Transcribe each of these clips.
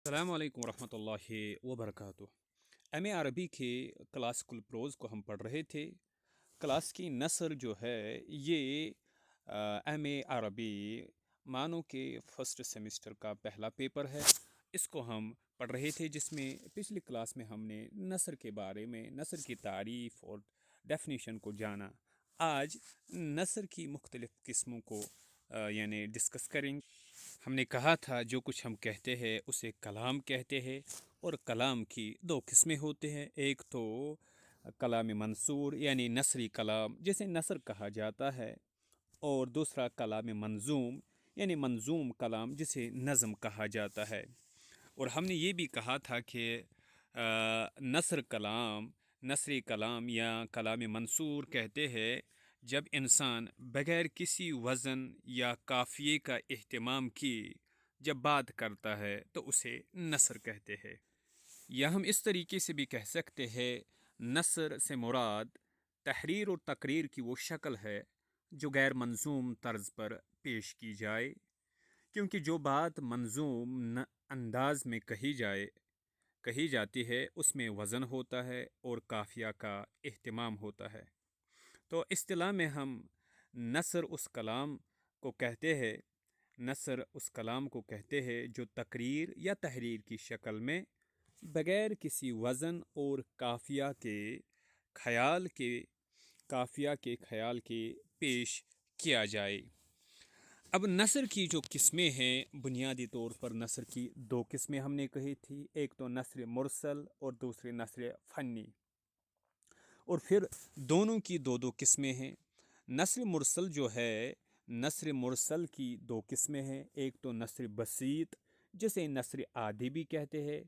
السلام علیکم ورحمۃ اللہ وبرکاتہ۔ ایم اے عربی کے کلاسیکل پروز کو ہم پڑھ رہے تھے۔ کلاس کی نثر جو ہے یہ ایم اے عربی مانو کہ فرسٹ سیمسٹر کا پہلا پیپر ہے۔ اس کو ہم پڑھ رہے تھے، جس میں پچھلی کلاس میں ہم نے نثر کے بارے میں، نثر کی تعریف اور ڈیفینیشن کو جانا۔ آج نثر کی مختلف قسموں کو یعنی ڈسکس کریں گے۔ ہم نے کہا تھا جو کچھ ہم کہتے ہیں اسے کلام کہتے ہیں، اور کلام کی دو قسمیں ہوتے ہیں۔ ایک تو کلام منثور یعنی نثری کلام جسے نثر کہا جاتا ہے، اور دوسرا کلام منظوم یعنی منظوم کلام جسے نظم کہا جاتا ہے۔ اور ہم نے یہ بھی کہا تھا کہ نثری کلام یا کلام منثور کہتے ہیں جب انسان بغیر کسی وزن یا قافیے کا اہتمام کیے جب بات کرتا ہے تو اسے نثر کہتے ہیں۔ یا ہم اس طریقے سے بھی کہہ سکتے ہیں، نثر سے مراد تحریر اور تقریر کی وہ شکل ہے جو غیر منظوم طرز پر پیش کی جائے، کیونکہ جو بات منظوم انداز میں کہی جاتی ہے اس میں وزن ہوتا ہے اور قافیہ کا اہتمام ہوتا ہے۔ تو اصطلاح میں ہم نثر اس کلام کو کہتے ہیں جو تقریر یا تحریر کی شکل میں بغیر کسی وزن اور قافیہ کے خیال کے پیش کیا جائے۔ اب نثر کی جو قسمیں ہیں، بنیادی طور پر نثر کی دو قسمیں ہم نے کہی تھی، ایک تو نثر مرسل اور دوسری نثر فنی، اور پھر دونوں کی دو قسمیں ہیں۔ نثر مرسل کی دو قسمیں ہیں، ایک تو نثر بسیط جسے نثر عادی بھی کہتے ہیں،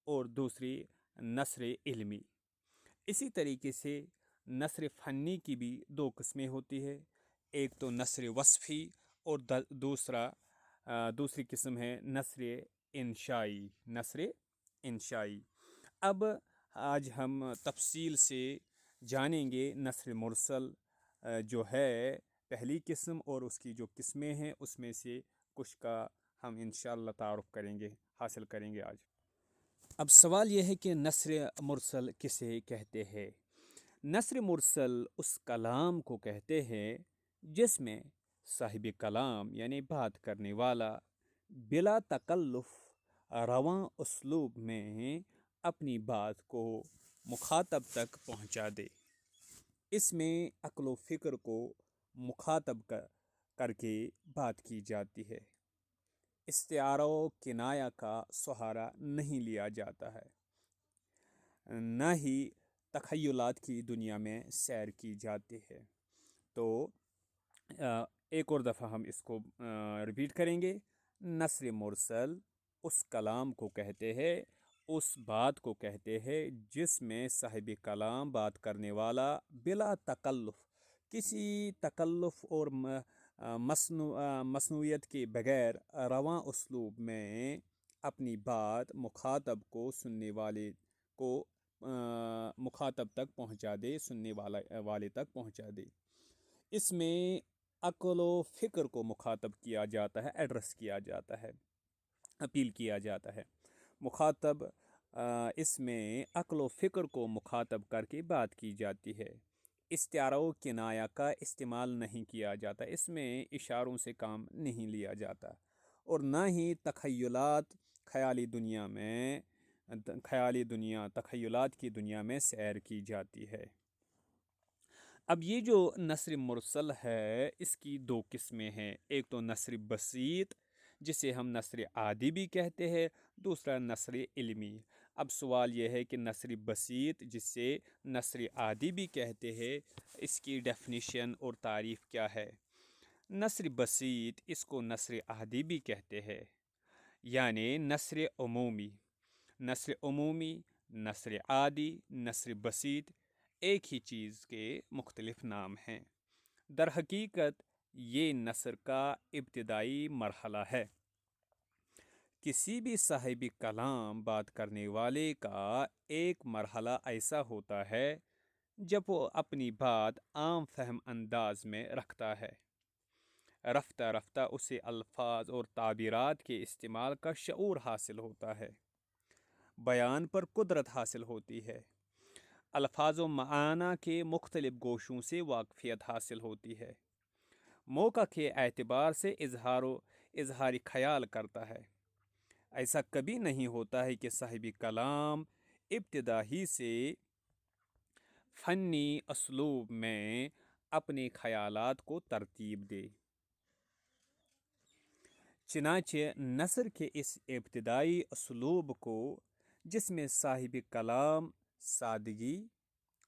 اور دوسری نثر علمی۔ اسی طریقے سے نثر فنی کی بھی دو قسمیں ہوتی ہے، ایک تو نثر وصفی اور دوسری قسم ہے نثر انشائی۔ اب آج ہم تفصیل سے جانیں گے نثر مرسل جو ہے پہلی قسم، اور اس کی جو قسمیں ہیں اس میں سے کچھ کا ہم انشاءاللہ تعارف حاصل کریں گے آج۔ اب سوال یہ ہے کہ نثر مرسل کسے کہتے ہیں؟ نثر مرسل اس کلام کو کہتے ہیں جس میں صاحب کلام یعنی بات کرنے والا بلا تکلف رواں اسلوب میں اپنی بات کو مخاطب تک پہنچا دے۔ اس میں عقل و فکر کو مخاطب کر کے بات کی جاتی ہے۔ استعارہ و کنایہ کا سہارا نہیں لیا جاتا ہے، نہ ہی تخیلات کی دنیا میں سیر کی جاتی ہے۔ تو ایک اور دفعہ ہم اس کو ریپیٹ کریں گے۔ نثر مرسل اس کلام کو کہتے ہیں، اس بات کو کہتے ہیں جس میں صاحب کلام بات کرنے والا بلا تکلف، کسی تکلف اور مصنوعیت کے بغیر رواں اسلوب میں اپنی بات مخاطب کو سننے والے کو مخاطب تک پہنچا دے، سننے والے تک پہنچا دے۔ اس میں عقل و فکر کو مخاطب کیا جاتا ہے، ایڈریس کیا جاتا ہے، اپیل کیا جاتا ہے۔ مخاطب اس میں عقل و فکر کو مخاطب کر کے بات کی جاتی ہے۔ استعارہ و کنایہ کا استعمال نہیں کیا جاتا، اس میں اشاروں سے کام نہیں لیا جاتا، اور نہ ہی تخیلات کی دنیا میں سیر کی جاتی ہے۔ اب یہ جو نثر مرسل ہے اس کی دو قسمیں ہیں، ایک تو نثر بسیط جسے ہم نثر عادی بھی کہتے ہیں، دوسرا نثر علمی۔ اب سوال یہ ہے کہ نثر بسیط جسے نثر عادی بھی کہتے ہیں، اس کی ڈیفینیشن اور تعریف کیا ہے؟ نثر بسیط اس کو نثر عادی بھی کہتے ہیں، یعنی نثر عمومی، نثر عادی، نثر بسیط ایک ہی چیز کے مختلف نام ہیں۔ در حقیقت یہ نثر کا ابتدائی مرحلہ ہے۔ کسی بھی صاحب کلام بات کرنے والے کا ایک مرحلہ ایسا ہوتا ہے جب وہ اپنی بات عام فہم انداز میں رکھتا ہے، رفتہ رفتہ اسے الفاظ اور تعبیرات کے استعمال کا شعور حاصل ہوتا ہے، بیان پر قدرت حاصل ہوتی ہے، الفاظ و معانی کے مختلف گوشوں سے واقفیت حاصل ہوتی ہے، موقع کے اعتبار سے اظہاری خیال کرتا ہے۔ ایسا کبھی نہیں ہوتا ہے کہ صاحب کلام ابتدا ہی سے فنی اسلوب میں اپنے خیالات کو ترتیب دے۔ چنانچہ نثر کے اس ابتدائی اسلوب کو، جس میں صاحب کلام سادگی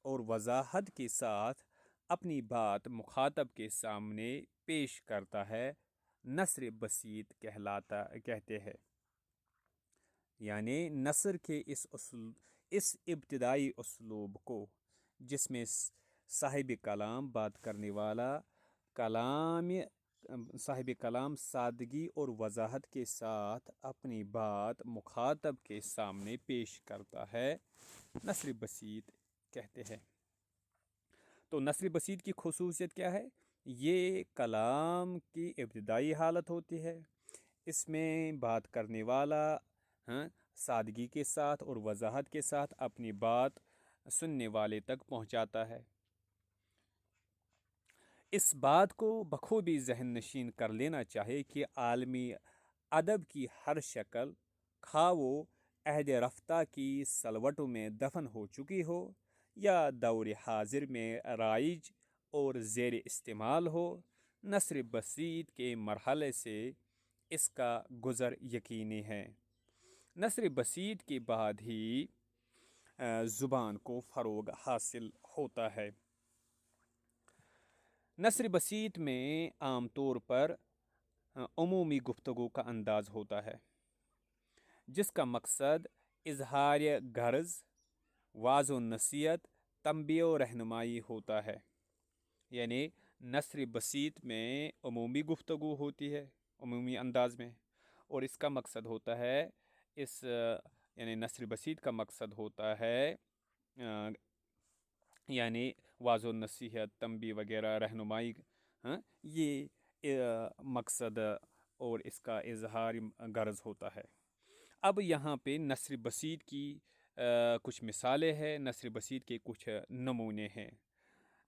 اور وضاحت کے ساتھ اپنی بات مخاطب کے سامنے پیش کرتا ہے، نثر بسیط کہتے ہیں۔ یعنی نثر کے اس ابتدائی اسلوب کو، جس میں صاحب کلام بات کرنے والا صاحب کلام سادگی اور وضاحت کے ساتھ اپنی بات مخاطب کے سامنے پیش کرتا ہے، نثر بسیط کہتے ہیں۔ تو نثر بسیط کی خصوصیت کیا ہے؟ یہ کلام کی ابتدائی حالت ہوتی ہے، اس میں بات کرنے والا سادگی کے ساتھ اور وضاحت کے ساتھ اپنی بات سننے والے تک پہنچاتا ہے۔ اس بات کو بخوبی ذہن نشین کر لینا چاہیے کہ عالمی ادب کی ہر شکل، خواہ وہ عہد رفتہ کی سلوٹوں میں دفن ہو چکی ہو یا دور حاضر میں رائج اور زیر استعمال ہو، نثر بسیط کے مرحلے سے اس کا گزر یقینی ہے۔ نثر بسیط کے بعد ہی زبان کو فروغ حاصل ہوتا ہے۔ نثر بسیط میں عام طور پر عمومی گفتگو کا انداز ہوتا ہے، جس کا مقصد اظہار غرض، واضح و نصیحت، تنبیہ و رہنمائی ہوتا ہے۔ یعنی نثر بسیط میں عمومی گفتگو ہوتی ہے، عمومی انداز میں، اور اس کا مقصد ہوتا ہے یعنی نثر بسیط کا مقصد ہوتا ہے یعنی واضح و نصیحت، تنبیہ وغیرہ، رہنمائی، یہ مقصد اور اس کا اظہار غرض ہوتا ہے۔ اب یہاں پہ نثر بسیط کی کچھ مثالیں ہیں، نثر بسیط کے کچھ نمونے ہیں۔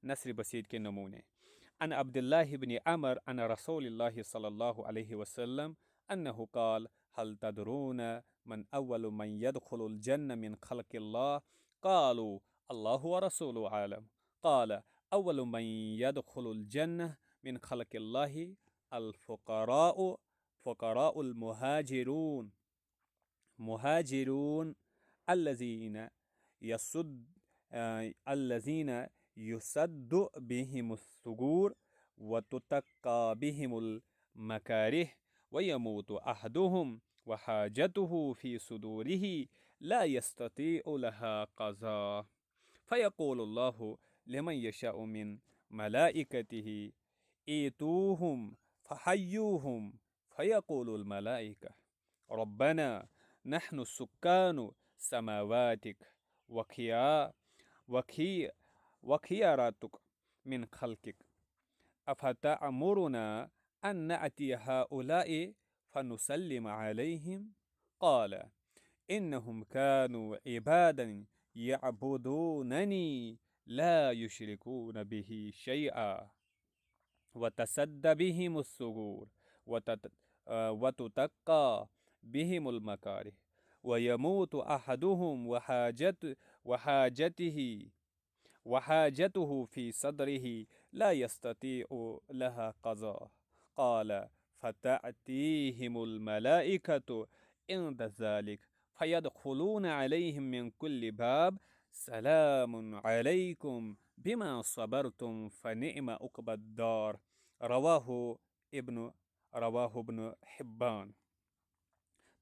نثر بسیط کے نمونے: عن عبد الله بن عمر عن رسول الله صلی اللہ علیہ وسلم انه قال هل تدرون من اول من يدخل الجنة من خلق الله قالوا الله ورسوله عالم قال اول من يدخل الجنة من خلق الله فقراء المهاجرون الذين يسد بهم الثغور وتتقى بهم المكاره ويموت أحدهم وحاجته في صدوره لا يستطيع لها قضاء فيقول الله لمن يشاء من ملائكته ائتوهم فحيوهم فيقول الملائكة ربنا نحن سكان سماواتك وخياراتك من خلقك أفتأمرنا أن نأتي هؤلاء فنسلم عليهم قال إنهم كانوا عبادا يعبدونني لا يشركون به شيئا وتسد بهم الثغور وتتقى بهم المكاره ويموت أحدهم وحاجته في صدره لا يستطيع لها قضاء قال فتأتيهم الملائكة عند ذلك فيدخلون عليهم من كل باب سلام عليكم بما صبرتم فنعم عقبى الدار رواه ابن حبان۔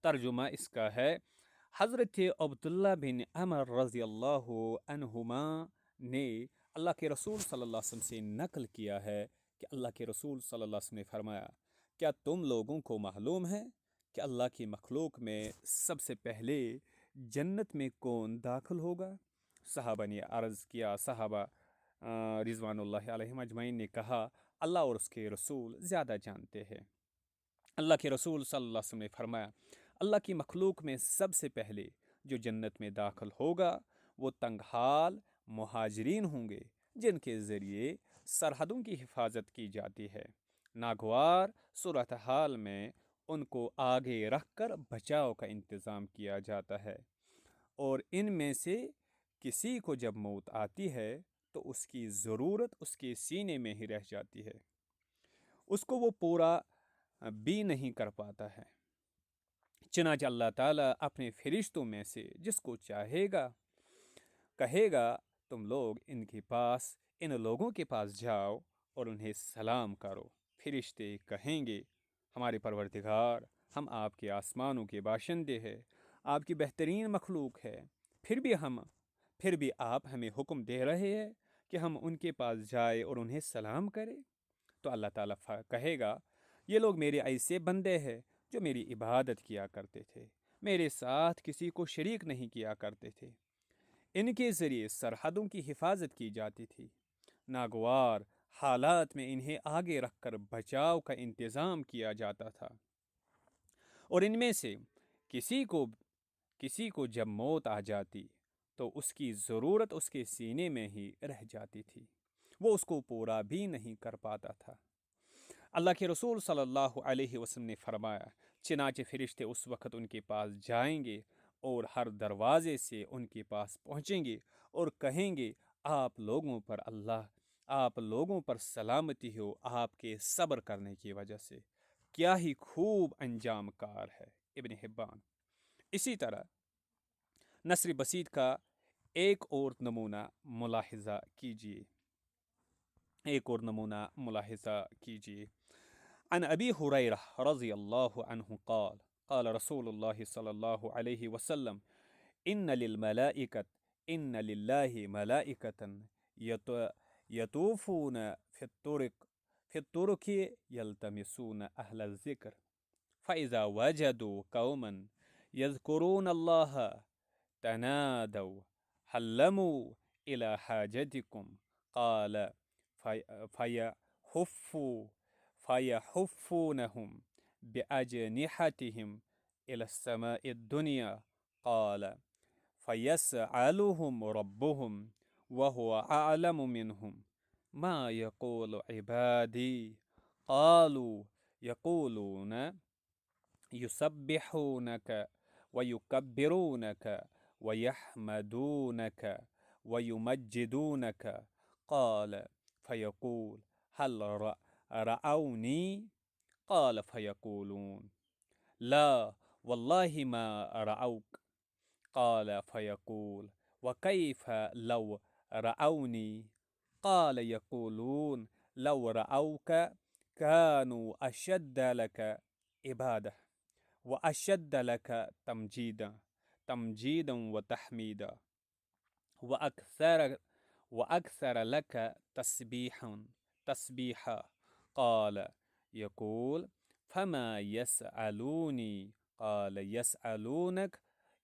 ترجمہ اس کا ہے، حضرت عبداللہ بن عمر رضی اللہ عنہما نے اللہ کے رسول صلی اللہ علیہ وسلم سے نقل کیا ہے کہ اللہ کے رسول صلی اللہ علیہ وسلم نے فرمایا، کیا تم لوگوں کو معلوم ہے کہ اللہ کی مخلوق میں سب سے پہلے جنت میں کون داخل ہوگا؟ صحابہ نے عرض کیا، صحابہ رضوان اللہ علیہم اجمعین نے کہا، اللہ اور اس کے رسول زیادہ جانتے ہیں۔ اللہ کے رسول صلی اللہ علیہ وسلم نے فرمایا، اللہ کی مخلوق میں سب سے پہلے جو جنت میں داخل ہوگا وہ تنگ حال مہاجرین ہوں گے، جن کے ذریعے سرحدوں کی حفاظت کی جاتی ہے۔ ناگوار صورتحال میں ان کو آگے رکھ کر بچاؤ کا انتظام کیا جاتا ہے، اور ان میں سے کسی کو جب موت آتی ہے تو اس کی ضرورت اس کے سینے میں ہی رہ جاتی ہے، اس کو وہ پورا بھی نہیں کر پاتا ہے۔ چنانچہ اللہ تعالیٰ اپنے فرشتوں میں سے جس کو چاہے گا کہے گا، تم لوگ ان لوگوں کے پاس جاؤ اور انہیں سلام کرو۔ فرشتے کہیں گے، ہمارے پروردگار، ہم آپ کے آسمانوں کے باشندے ہیں، آپ کی بہترین مخلوق ہے، پھر بھی آپ ہمیں حکم دے رہے ہیں کہ ہم ان کے پاس جائیں اور انہیں سلام کریں۔ تو اللہ تعالیٰ کہے گا، یہ لوگ میرے ایسے بندے ہیں جو میری عبادت کیا کرتے تھے، میرے ساتھ کسی کو شریک نہیں کیا کرتے تھے، ان کے ذریعے سرحدوں کی حفاظت کی جاتی تھی، ناگوار حالات میں انہیں آگے رکھ کر بچاؤ کا انتظام کیا جاتا تھا، اور ان میں سے کسی کو جب موت آ جاتی تو اس کی ضرورت اس کے سینے میں ہی رہ جاتی تھی، وہ اس کو پورا بھی نہیں کر پاتا تھا۔ اللہ کے رسول صلی اللہ علیہ وسلم نے فرمایا، چنانچہ فرشتے اس وقت ان کے پاس جائیں گے اور ہر دروازے سے ان کے پاس پہنچیں گے اور کہیں گے، آپ لوگوں پر سلامتی ہو آپ کے صبر کرنے کی وجہ سے۔ کیا ہی خوب انجام کار ہے۔ ابن حبان۔ اسی طرح نثر بسیط کا ایک اور نمونہ ملاحظہ کیجیے۔ عن ابی ہریرہ رضی اللہ عنہ قال قال رسول اللہ صلی اللہ علیہ وسلم، ان للہ ملائکۃ یطوفون فی الطرق یلتمسون اہل الذکر فاذا وجدوا قوما یذکرون اللہ تنادوا حلموا الى حاجتکم قال فيحفونهم بأجنحتهم إلى السماء الدنيا قال فيسألهم ربهم وهو أعلم منهم ما يقول عبادي قالوا يقولون يسبحونك ويكبرونك ويحمدونك ويمجدونك قال فيقول هل رأوني قال فيقولون لا والله ما رأوك قال فيقول وكيف لو رأوني قال يقولون لو رأوك كانوا أشد لك عبادة وأشد لك تمجيدا وتحميدا وأكثر لك تسبيحا قال يقول فما يسألوني قال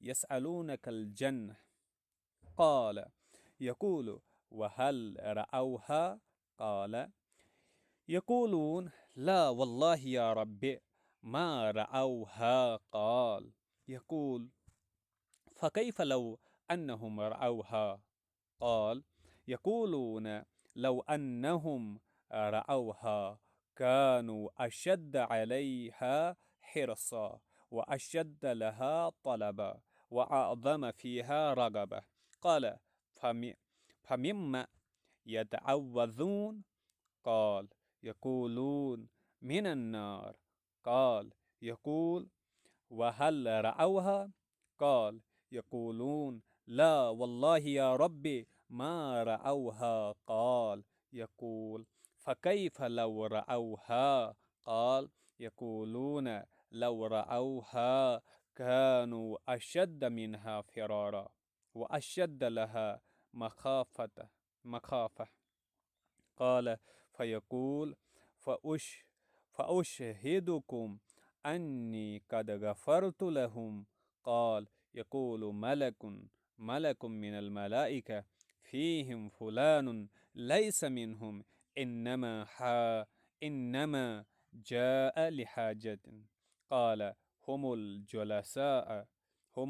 يسألونك الجنة قال يقول وهل رأوها قال يقولون لا والله يا رب ما رأوها قال يقول فكيف لو أنهم رأوها قال يقولون لو أنهم رأوها كانوا أشد عليها حرصا وأشد لها طلبا وأعظم فيها رغبة قال فمما يتعوذون قال يقولون من النار قال يقول وهل رأوها قال يقولون لا والله يا ربي ما رأوها قال يقول فكيف لو رأوها قال يقولون لو رأوها كانوا أشد منها فرارا وأشد لها مخافة قال فيقول فأشهدكم أني قد غفرت لهم قال يقول ملك من الملائكة فيهم فلان ليس منهم إنما جاء لحاجة قال هم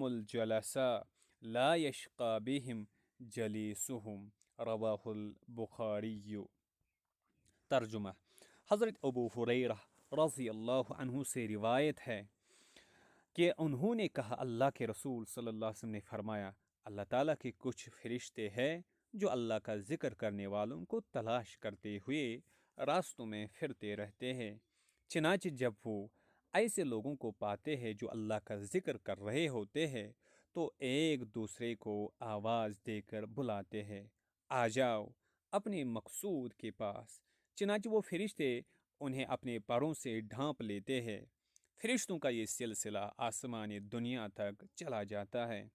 الجلساء لا يشقى بهم جليسهم رواہ البخاری۔ ترجمہ: حضرت ابو ہریرہ رضی اللہ عنہ سے روایت ہے کہ انہوں نے کہا، اللہ کے رسول صلی اللہ علیہ وسلم نے فرمایا، اللہ تعالیٰ کے کچھ فرشتے ہیں جو اللہ کا ذکر کرنے والوں کو تلاش کرتے ہوئے راستوں میں پھرتے رہتے ہیں۔ چنانچہ جب وہ ایسے لوگوں کو پاتے ہیں جو اللہ کا ذکر کر رہے ہوتے ہیں تو ایک دوسرے کو آواز دے کر بلاتے ہیں، آ جاؤ اپنے مقصود کے پاس۔ چنانچہ وہ فرشتے انہیں اپنے پروں سے ڈھانپ لیتے ہیں۔ فرشتوں کا یہ سلسلہ آسمانی دنیا تک چلا جاتا ہے۔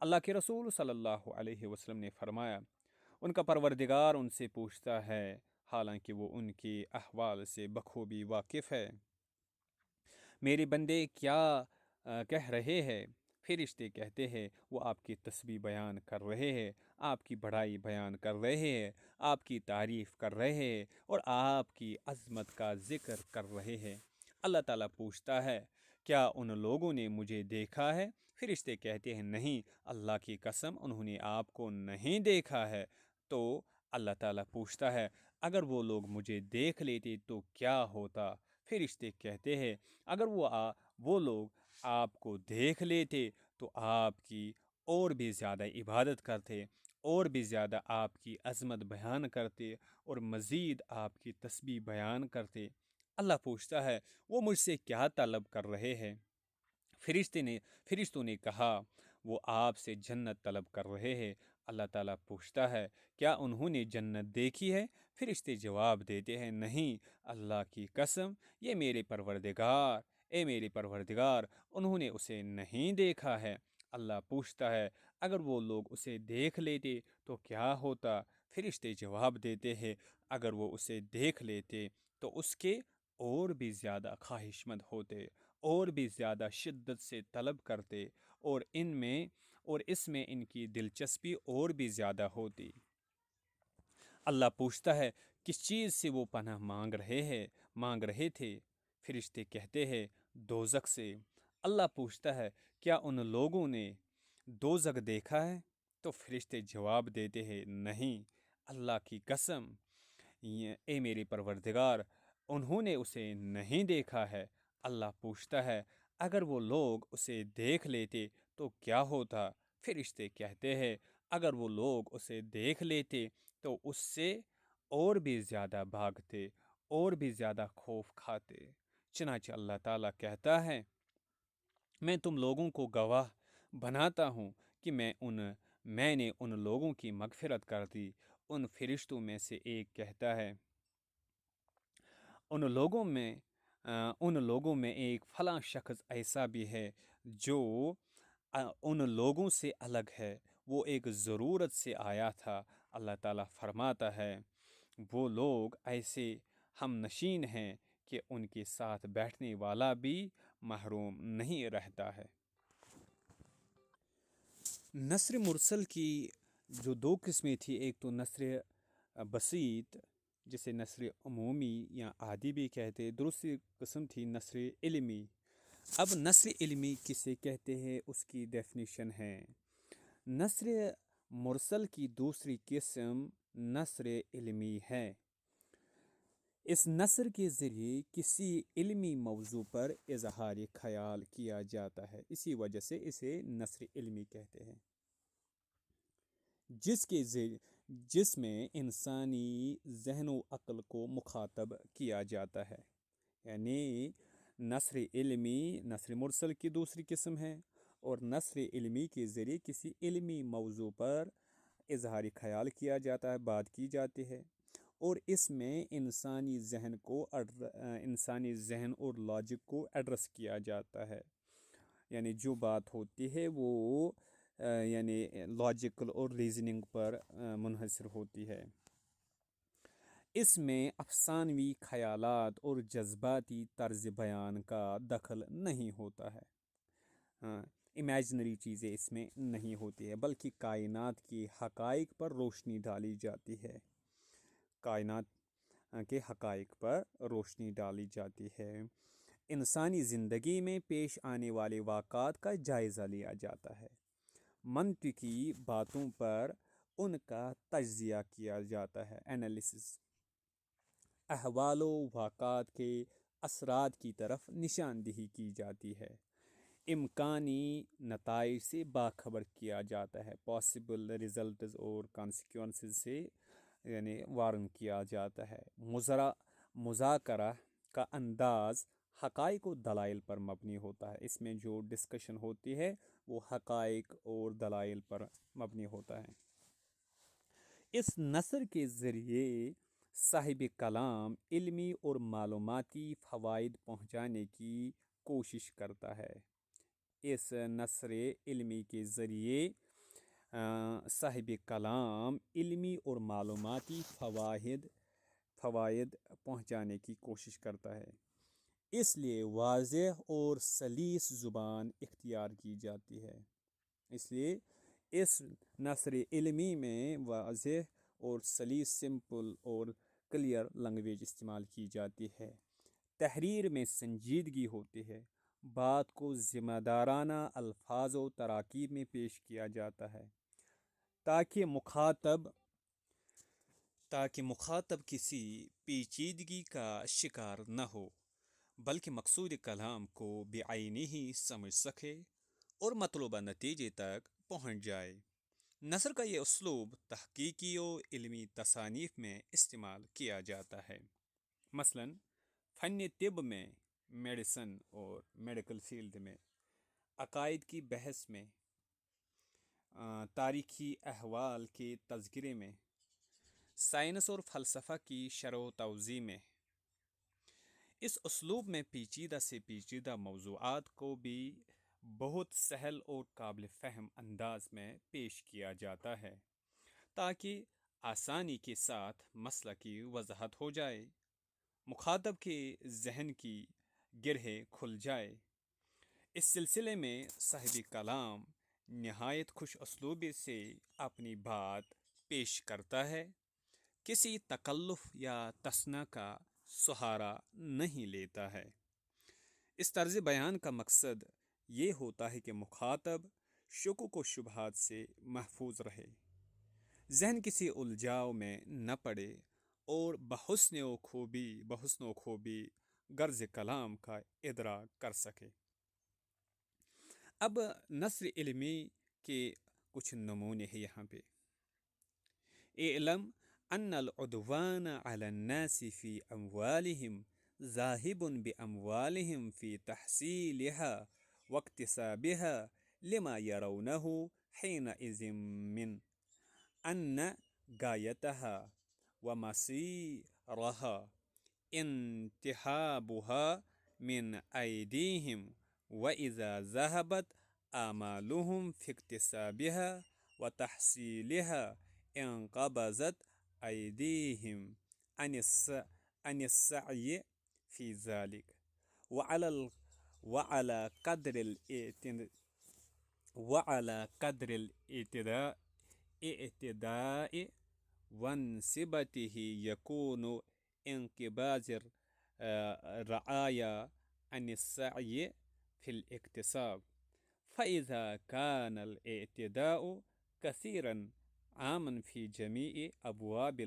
اللہ کے رسول صلی اللہ علیہ وسلم نے فرمایا، ان کا پروردگار ان سے پوچھتا ہے، حالانکہ وہ ان کے احوال سے بخوبی واقف ہے، میرے بندے کیا کہہ رہے ہیں؟ فرشتے کہتے ہیں، وہ آپ کی تسبیح بیان کر رہے ہیں، آپ کی بڑائی بیان کر رہے ہیں، آپ کی تعریف کر رہے ہیں اور آپ کی عظمت کا ذکر کر رہے ہیں۔ اللہ تعالیٰ پوچھتا ہے، کیا ان لوگوں نے مجھے دیکھا ہے؟ فرشتے کہتے ہیں، نہیں، اللہ کی قسم انہوں نے آپ کو نہیں دیکھا ہے۔ تو اللہ تعالیٰ پوچھتا ہے، اگر وہ لوگ مجھے دیکھ لیتے تو کیا ہوتا؟ فرشتے کہتے ہیں، اگر وہ لوگ آپ کو دیکھ لیتے تو آپ کی اور بھی زیادہ عبادت کرتے، اور بھی زیادہ آپ کی عظمت بیان کرتے اور مزید آپ کی تسبیح بیان کرتے۔ اللہ پوچھتا ہے، وہ مجھ سے کیا طلب کر رہے ہیں؟ فرشتوں نے کہا، وہ آپ سے جنت طلب کر رہے ہیں۔ اللہ تعالیٰ پوچھتا ہے، کیا انہوں نے جنت دیکھی ہے؟ فرشتے جواب دیتے ہیں، نہیں، اللہ کی قسم، یہ میرے پروردگار، انہوں نے اسے نہیں دیکھا ہے۔ اللہ پوچھتا ہے، اگر وہ لوگ اسے دیکھ لیتے تو کیا ہوتا؟ فرشتے جواب دیتے ہیں، اگر وہ اسے دیکھ لیتے تو اس کے اور بھی زیادہ خواہش مند ہوتے، اور بھی زیادہ شدت سے طلب کرتے، اور اس میں ان کی دلچسپی اور بھی زیادہ ہوتی۔ اللہ پوچھتا ہے، کس چیز سے وہ پناہ مانگ رہے تھے؟ فرشتے کہتے ہیں، دوزخ سے۔ اللہ پوچھتا ہے، کیا ان لوگوں نے دوزخ دیکھا ہے؟ تو فرشتے جواب دیتے ہیں، نہیں، اللہ کی قسم، اے میرے پروردگار، انہوں نے اسے نہیں دیکھا ہے۔ اللہ پوچھتا ہے، اگر وہ لوگ اسے دیکھ لیتے تو کیا ہوتا؟ فرشتے کہتے ہیں، اگر وہ لوگ اسے دیکھ لیتے تو اس سے اور بھی زیادہ بھاگتے، اور بھی زیادہ خوف کھاتے۔ چنانچہ اللہ تعالیٰ کہتا ہے، میں تم لوگوں کو گواہ بناتا ہوں کہ میں نے ان لوگوں کی مغفرت کر دی۔ ان فرشتوں میں سے ایک کہتا ہے، ان لوگوں میں ایک فلاں شخص ایسا بھی ہے جو ان لوگوں سے الگ ہے، وہ ایک ضرورت سے آیا تھا۔ اللہ تعالیٰ فرماتا ہے، وہ لوگ ایسے ہم نشین ہیں کہ ان کے ساتھ بیٹھنے والا بھی محروم نہیں رہتا ہے۔ نثر مرسل کی جو دو قسمیں تھیں، ایک تو نثر بسیط جسے نثر عمومی یا عادی بھی کہتے، دوسری قسم تھی نثر علمی۔ اب نثر علمی کسے کہتے ہیں، اس کی ڈیفینیشن ہے۔ نثر مرسل کی دوسری قسم نثر علمی ہے۔ اس نثر کے ذریعے کسی علمی موضوع پر اظہار خیال کیا جاتا ہے، اسی وجہ سے اسے نثر علمی کہتے ہیں، جس میں انسانی ذہن و عقل کو مخاطب کیا جاتا ہے۔ یعنی نثر علمی نثر مرسل کی دوسری قسم ہے، اور نثر علمی کے ذریعے کسی علمی موضوع پر اظہار خیال کیا جاتا ہے، بات کی جاتی ہے، اور اس میں انسانی ذہن اور لاجک کو ایڈریس کیا جاتا ہے۔ یعنی جو بات ہوتی ہے وہ یعنی لاجیکل اور ریزننگ پر منحصر ہوتی ہے۔ اس میں افسانوی خیالات اور جذباتی طرز بیان کا دخل نہیں ہوتا ہے، امیجنری چیزیں اس میں نہیں ہوتی ہے، بلکہ کائنات کی حقائق پر روشنی ڈالی جاتی ہے۔ کائنات کے حقائق پر روشنی ڈالی جاتی ہے۔ انسانی زندگی میں پیش آنے والے واقعات کا جائزہ لیا جاتا ہے۔ منطقی باتوں پر ان کا تجزیہ کیا جاتا ہے، انالیسس۔ احوال و واقعات کے اثرات کی طرف نشاندہی کی جاتی ہے۔ امکانی نتائج سے باخبر کیا جاتا ہے، پاسبل ریزلٹس اور کانسیکوینسز سے یعنی وارن کیا جاتا ہے۔ مذاکرہ کا انداز حقائق و دلائل پر مبنی ہوتا ہے۔ اس میں جو ڈسکشن ہوتی ہے وہ حقائق اور دلائل پر مبنی ہوتا ہے۔ اس نثر کے ذریعے صاحب کلام علمی اور معلوماتی فوائد پہنچانے کی کوشش کرتا ہے۔ اس نثر علمی کے ذریعے صاحب کلام علمی اور معلوماتی فوائد پہنچانے کی کوشش کرتا ہے، اس لیے واضح اور سلیس زبان اختیار کی جاتی ہے۔ اس لیے اس نثر علمی میں واضح اور سلیس، سمپل اور کلیئر لنگویج استعمال کی جاتی ہے۔ تحریر میں سنجیدگی ہوتی ہے، بات کو ذمہ دارانہ الفاظ و تراکیب میں پیش کیا جاتا ہے تاکہ مخاطب کسی پیچیدگی کا شکار نہ ہو، بلکہ مقصود کلام کو بعینی ہی سمجھ سکے اور مطلوبہ نتیجے تک پہنچ جائے۔ نثر کا یہ اسلوب تحقیقی و علمی تصانیف میں استعمال کیا جاتا ہے۔ مثلاً فن طب میں، میڈیسن اور میڈیکل فیلڈ میں، عقائد کی بحث میں، تاریخی احوال کے تذکرے میں، سائنس اور فلسفہ کی شرح و توضیح میں۔ اس اسلوب میں پیچیدہ سے پیچیدہ موضوعات کو بھی بہت سہل اور قابل فہم انداز میں پیش کیا جاتا ہے تاکہ آسانی کے ساتھ مسئلہ کی وضاحت ہو جائے، مخاطب کے ذہن کی گرہیں کھل جائے۔ اس سلسلے میں صاحب کلام نہایت خوش اسلوبی سے اپنی بات پیش کرتا ہے، کسی تکلف یا تصنع کا سہارا نہیں لیتا ہے۔ اس طرز بیان کا مقصد یہ ہوتا ہے کہ مخاطب شکوک و شبہات سے محفوظ رہے، ذہن کسی الجھاؤ میں نہ پڑے اور بحسن و خوبی غرض کلام کا ادراک کر سکے۔ اب نثر علمی کے کچھ نمونے ہیں یہاں پہ۔ اعلم ان العدوان علی الناس فی اموالہم ذاہب باموالہم فی تحصیلها واکتسابها لما یرونہ حینئذ من ان غایتها ومصیرها انتخابها من ایدیہم وَإِذَا ذَهَبَتْ آمَالُهُمْ فِي اكْتِسَابِهَا وَتَحْصِيلِهَا انقبضت أيديهم عن السعي في ذلك وعلى قدر الاعتداء ونسبته يكون انقباض الرعايا عن السعي في الاكتساب، فإذا كان الاعتداء كثيرا عاما في جميع أبواب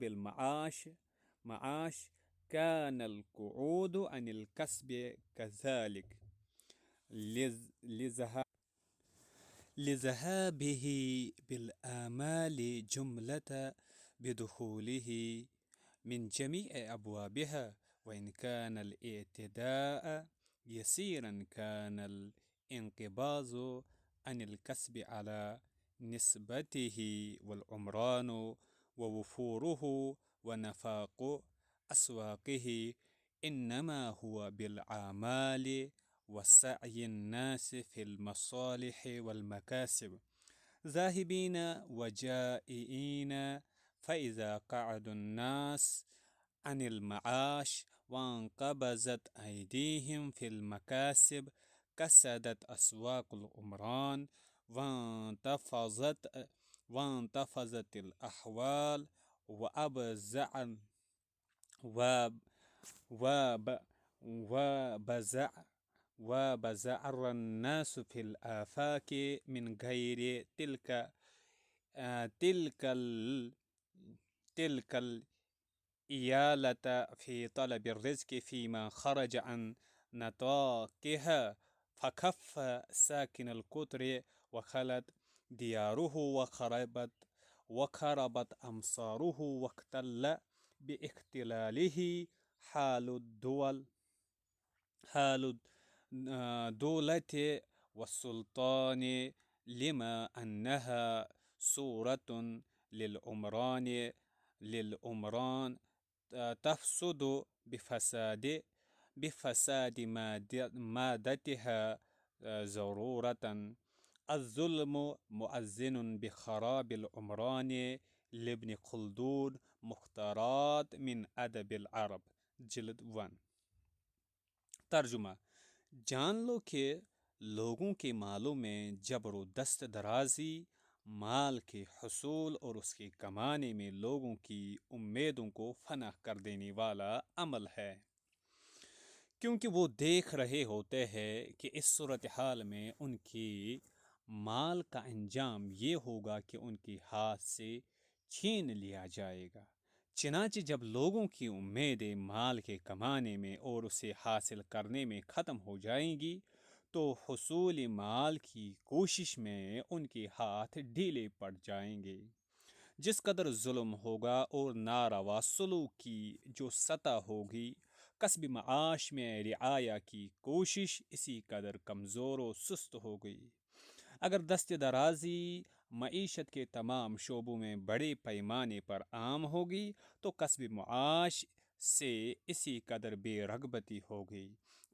المعاش كان القعود عن الكسب كذلك لذهابه بالآمال جملة بدخوله من جميع أبوابها، وإن كان الاعتداء يسيرا كان الانقباض عن الكسب على نسبته والعمران ووفوره ونفاق أسواقه إنما هو بالأعمال وسعي الناس في المصالح والمكاسب ذاهبين وجائعين، فإذا قعد الناس عن المعاش وانقبضت أيديهم في المكاسب كسدت أسواق العمران وانتفضت الأحوال وأبزع و وب وبزع وبزعر الناس في الآفاق من غير تلك ال تلك الإيالة في طلب الرزق فيما خرج عن نطاقها، فكف ساكن القطر وخلت دياره وخربت أمصاره، واختل باختلاله حال الدولة والسلطان، لما أنها صورة للأمران تفسد بفساد مادتها ضرورة. الظلم مؤذن بخراب العمران، لابن خلدون، مختارات من ادب العرب، جلد 1۔ ترجمہ: جان لو کہ لوگوں کے مالوں میں جبر و دست درازی مال کے حصول اور اس کے کمانے میں لوگوں کی امیدوں کو فنا کر دینے والا عمل ہے، کیونکہ وہ دیکھ رہے ہوتے ہیں کہ اس صورتحال میں ان کی مال کا انجام یہ ہوگا کہ ان کے ہاتھ سے چھین لیا جائے گا۔ چنانچہ جب لوگوں کی امیدیں مال کے کمانے میں اور اسے حاصل کرنے میں ختم ہو جائیں گی تو حصول مال کی کوشش میں ان کے ہاتھ ڈھیلے پڑ جائیں گے۔ جس قدر ظلم ہوگا اور ناروا سلوک کی جو سطح ہوگی، کسب معاش میں رعایا کی کوشش اسی قدر کمزور و سست ہوگی۔ اگر دست درازی معیشت کے تمام شعبوں میں بڑے پیمانے پر عام ہوگی تو کسب معاش سے اسی قدر بے رغبتی ہوگی،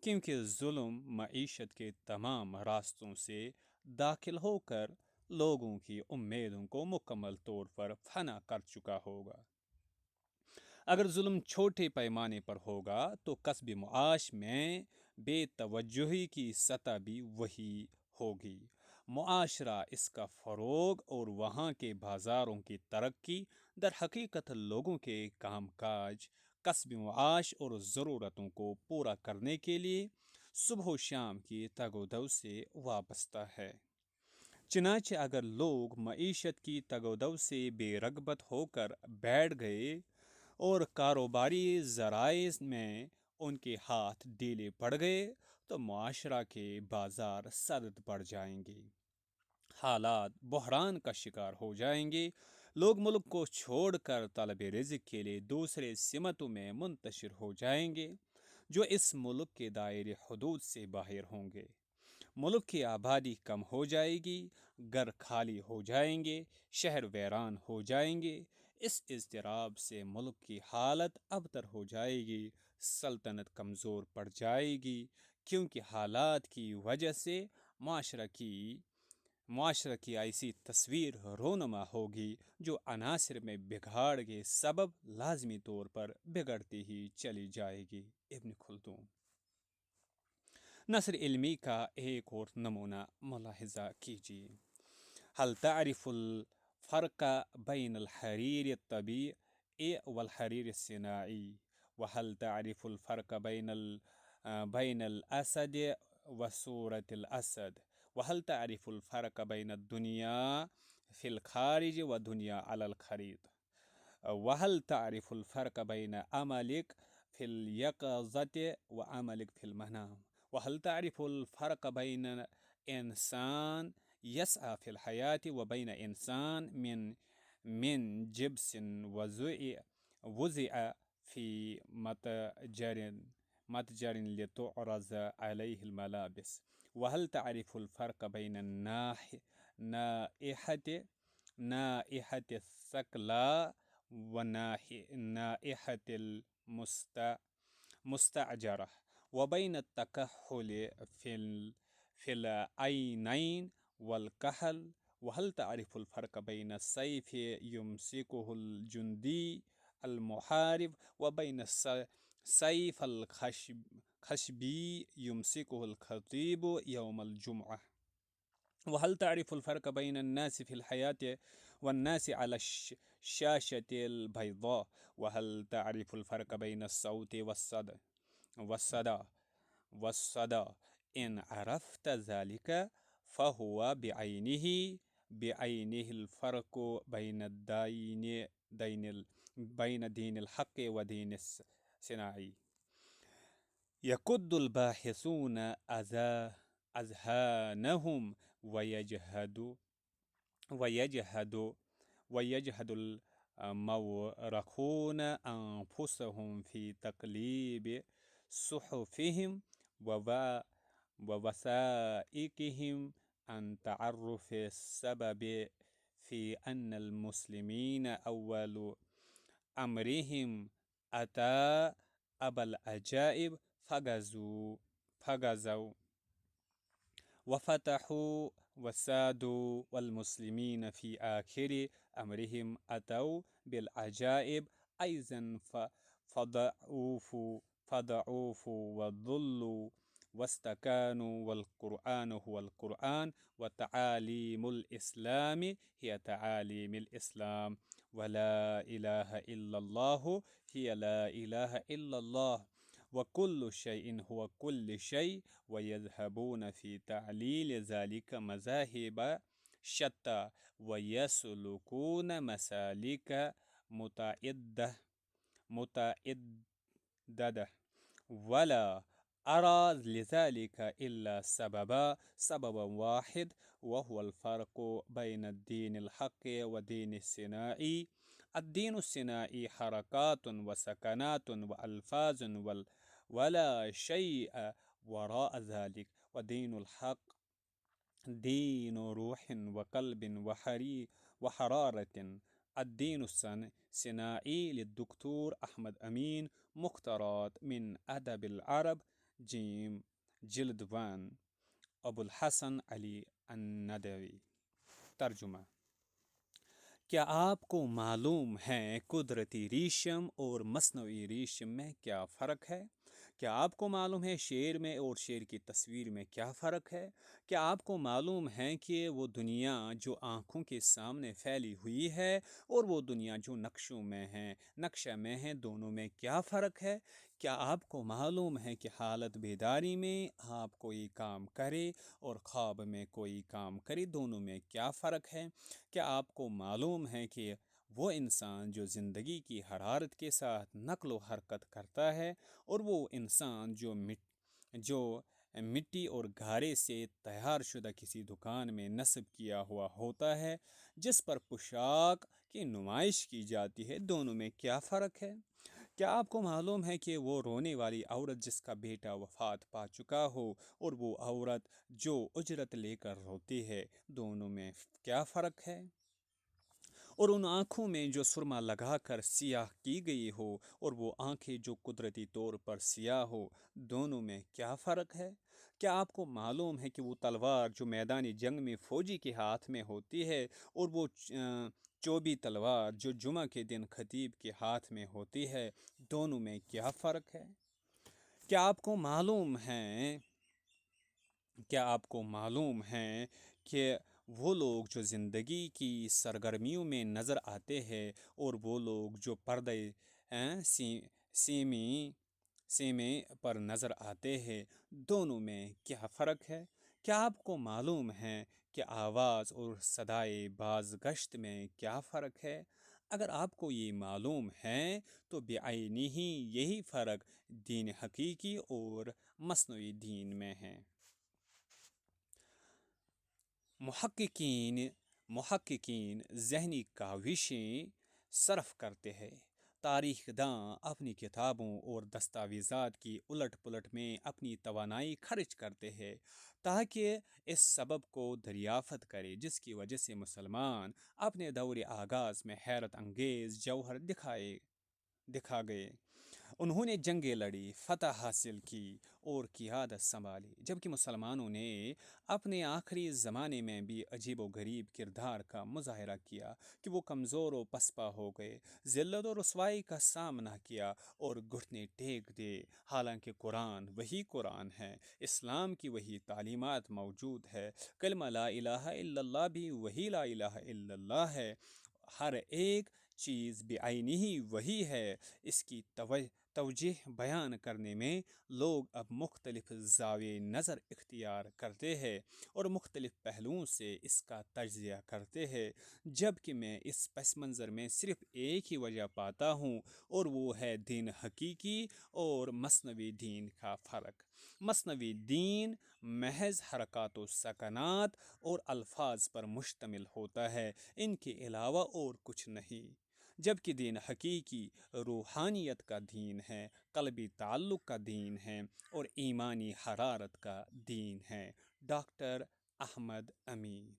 کیونکہ ظلم معیشت کے تمام راستوں سے داخل ہو کر لوگوں کی امیدوں کو مکمل طور پر فنا کر چکا ہوگا۔ اگر ظلم چھوٹے پیمانے پر ہوگا تو کسب معاش میں بے توجہی کی سطح بھی وہی ہوگی۔ معاشرہ، اس کا فروغ اور وہاں کے بازاروں کی ترقی در حقیقت لوگوں کے کام کاج، کسب معاش اور ضرورتوں کو پورا کرنے کے لیے صبح و شام کی تگ و دو سے وابستہ ہے۔ چنانچہ اگر لوگ معیشت کی تگ و دو سے بے رغبت ہو کر بیٹھ گئے اور کاروباری ذرائع میں ان کے ہاتھ ڈھیلے پڑ گئے تو معاشرہ کے بازار سرد پڑ جائیں گے، حالات بحران کا شکار ہو جائیں گے، لوگ ملک کو چھوڑ کر طلب رزق کے لیے دوسرے سمتوں میں منتشر ہو جائیں گے جو اس ملک کے دائرے حدود سے باہر ہوں گے۔ ملک کی آبادی کم ہو جائے گی، گھر خالی ہو جائیں گے، شہر ویران ہو جائیں گے۔ اس اضطراب سے ملک کی حالت ابتر ہو جائے گی، سلطنت کمزور پڑ جائے گی، کیونکہ حالات کی وجہ سے معاشرہ کی ایسی تصویر رونما ہوگی جو عناصر میں بگاڑ کے سبب لازمی طور پر بگڑتی ہی چلی جائے گی۔ ابن خلدون۔ نثر علمی کا ایک اور نمونہ ملاحظہ کیجیے۔ هل تعرف الفرق بین الحریر الطبیعی والحریر الصناعی؟ وهل تعرف الفرق بین الاسد وصورة الاسد؟ وهل تعرف الفرق بين الدنيا في الخارج والدنيا على الخريطة؟ وهل تعرف الفرق بين عملك في اليقظة وعملك في المنام؟ وهل تعرف الفرق بين إنسان يسعى في الحياة وبين إنسان من جبس وزع في متجر لتعرض عليه الملابس؟ وهل تعرف الفرق بين نائحة الثكلى ونائحة المستأجرة، وبين التكحل في العينين والكحل؟ وهل تعرف الفرق بين السيف يمسكه الجندي المحارب وبين السيف الخشبي يمسكه الخطيب يوم الجمعة؟ وهل تعرف الفرق بين الناس في الحياة والناس على الشاشة البيضاء؟ وهل تعرف الفرق بين الصوت والصدى والصدى؟ إن عرفت ذلك فهو بعينه الفرق بين بين دين الحق ودين الصناعي. يكد الباحثون أذهانهم ويجهد ويجهد المورخون أنفسهم في تقليب صحفهم ووثائقهم عن تعرف السبب في أن المسلمين أول أمرهم أتى أبا العجائب فغزوا وفتحوا وسادوا، والمسلمين في آخر أمرهم أتوا بالعجائب أيضا فضعوفوا وضلوا واستكانوا، والقرآن هو القرآن، وتعاليم الإسلام هي تعاليم الإسلام، ولا إله إلا الله هي لا إله إلا الله، وكل شيء هو كل شيء، ويذهبون في تعليل ذلك مذاهب شتى ويسلكون مسالك متعددة، ولا أرى لذلك إلا سببا واحد، وهو الفرق بين الدين الحق ودين الصناعي. الدين الصناعي حركات وسكنات وألفاظ ولا شيء وراء ذلك، ودين الحق دين روح وقلب وحرارة. الدين الصناعي للدكتور أحمد أمين، مقترات من أدب العرب، جيم، جلد 1، أبو الحسن علي الندوی۔ ترجمہ: کیا آپ کو معلوم ہے قدرتی ریشم اور مصنوعی ریشم میں کیا فرق ہے؟ کیا آپ کو معلوم ہے شعر میں اور شعر کی تصویر میں کیا فرق ہے؟ کیا آپ کو معلوم ہے کہ وہ دنیا جو آنکھوں کے سامنے پھیلی ہوئی ہے اور وہ دنیا جو نقشہ میں ہے، دونوں میں کیا فرق ہے؟ کیا آپ کو معلوم ہے کہ حالت بیداری میں آپ کوئی کام کرے اور خواب میں کوئی کام کرے، دونوں میں کیا فرق ہے؟ کیا آپ کو معلوم ہے کہ وہ انسان جو زندگی کی حرارت کے ساتھ نقل و حرکت کرتا ہے اور وہ انسان جو مٹی اور گارے سے تیار شدہ کسی دکان میں نصب کیا ہوا ہوتا ہے، جس پر پوشاک کی نمائش کی جاتی ہے، دونوں میں کیا فرق ہے؟ کیا آپ کو معلوم ہے کہ وہ رونے والی عورت جس کا بیٹا وفات پا چکا ہو اور وہ عورت جو اجرت لے کر روتی ہے، دونوں میں کیا فرق ہے؟ اور ان آنکھوں میں جو سرما لگا کر سیاہ کی گئی ہو اور وہ آنکھیں جو قدرتی طور پر سیاہ ہو، دونوں میں کیا فرق ہے؟ کیا آپ کو معلوم ہے کہ وہ تلوار جو میدانی جنگ میں فوجی کے ہاتھ میں ہوتی ہے اور وہ چوبی تلوار جو جمعہ کے دن خطیب کے ہاتھ میں ہوتی ہے، دونوں میں کیا فرق ہے؟ کیا آپ کو معلوم ہے کہ وہ لوگ جو زندگی کی سرگرمیوں میں نظر آتے ہیں اور وہ لوگ جو پردے سیمے پر نظر آتے ہیں، دونوں میں کیا فرق ہے؟ کیا آپ کو معلوم ہے کہ آواز اور صدائے بازگشت میں کیا فرق ہے؟ اگر آپ کو یہ معلوم ہے تو بعینہ یہی فرق دین حقیقی اور مصنوعی دین میں ہے۔ محققین ذہنی کاوشیں صرف کرتے ہیں، تاریخ داں اپنی کتابوں اور دستاویزات کی الٹ پلٹ میں اپنی توانائی خرچ کرتے ہیں تاکہ اس سبب کو دریافت کرے جس کی وجہ سے مسلمان اپنے دور آغاز میں حیرت انگیز جوہر دکھا گئے۔ انہوں نے جنگیں لڑی، فتح حاصل کی اور قیادت سنبھالی، جبکہ مسلمانوں نے اپنے آخری زمانے میں بھی عجیب و غریب کردار کا مظاہرہ کیا کہ وہ کمزور و پسپا ہو گئے، ذلت و رسوائی کا سامنا کیا اور گھٹنے ٹیک دے۔ حالانکہ قرآن وہی قرآن ہے، اسلام کی وہی تعلیمات موجود ہے، کلمہ لا الہ الا اللہ بھی وہی لا الہ الا اللہ ہے، ہر ایک چیز بعینی ہی وہی ہے۔ اس کی توجہ بیان کرنے میں لوگ اب مختلف زاویہ نظر اختیار کرتے ہیں اور مختلف پہلوؤں سے اس کا تجزیہ کرتے ہیں، جبکہ میں اس پس منظر میں صرف ایک ہی وجہ پاتا ہوں، اور وہ ہے دین حقیقی اور مصنوعی دین کا فرق۔ مصنوعی دین محض حرکات و سکنات اور الفاظ پر مشتمل ہوتا ہے، ان کے علاوہ اور کچھ نہیں، جبکہ دین حقیقی روحانیت کا دین ہے، قلبی تعلق کا دین ہے اور ایمانی حرارت کا دین ہے۔ ڈاکٹر احمد امین۔